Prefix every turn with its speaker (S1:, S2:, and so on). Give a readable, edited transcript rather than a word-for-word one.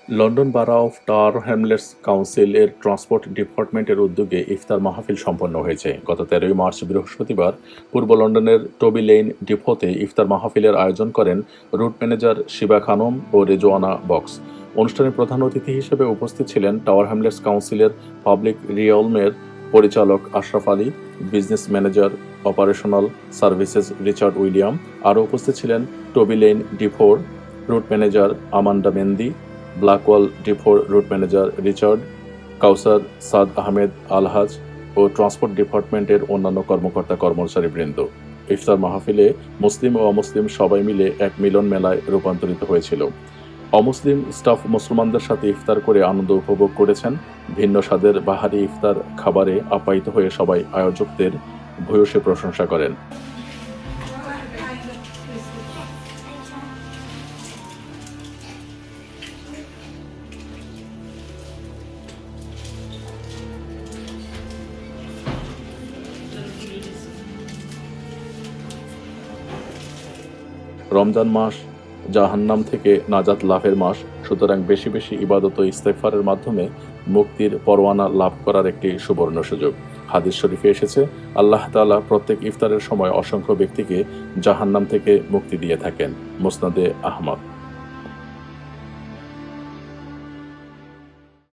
S1: London বারা of tower Hamlets council এর transport ডিপার্টমেন্টের উদ্যোগে ইফতার মাহফিল সম্পন্ন হয়েছে। গত 13 মার্চ বৃহস্পতিবার পূর্ব লন্ডনের টবি লেইন ডিপোতে ইফতার মাহফিলের আয়োজন করেন রুট ম্যানেজার শিবা খানম ও রেজওয়ানা বক্স। অনুষ্ঠানে প্রধান অতিথি হিসেবে উপস্থিত ছিলেন টাওয়ার হ্যামলেটস কাউন্সিলের পাবলিক রিয়লমের পরিচালক Ashraf Ali, business manager operational services Richard William. আরও উপস্থিত ছিলেন টবি লেইন ডিপোর রুট ম্যানেজার আমান্ডা মেন্দি, ব্ল্যাকওয়াল ডিপোর route manager Richard, Kausar Saad Ahmed Alhaj ও ট্রান্সপোর্ট ডিপার্টমেন্টের অন্যান্য কর্মচারীবৃন্দ। ইফতার মাহফিলে মুসলিম ও অমুসলিম সবাই মিলে এক মিলন মেলায় রূপান্তরিত হয়েছিল। অমুসলিম স্টাফ মুসলমানদের সাথে ইফতার করে আনন্দ উপভোগ করেছেন। ভিন্ন স্বাদের বাহারি ইফতার খাবারে আপ্যায়িত হয়ে সবাই আয়োজকদের ভূয়সী প্রশংসা করেন। রমজান মাস জাহান্নাম থেকে নাজাত লাভের মাস, সুতরাং বেশি বেশি ইবাদত ও ইস্তেগফারের মাধ্যমে মুক্তির পরোয়ানা লাভ করার একটি সুবর্ণ সুযোগ। হাদিস শরীফে এসেছে, আল্লাহ তাআলা প্রত্যেক ইফতারের সময় অসংখ্য ব্যক্তিকে জাহান্নাম থেকে মুক্তি দিয়ে থাকেন। মুসনাদে আহমদ।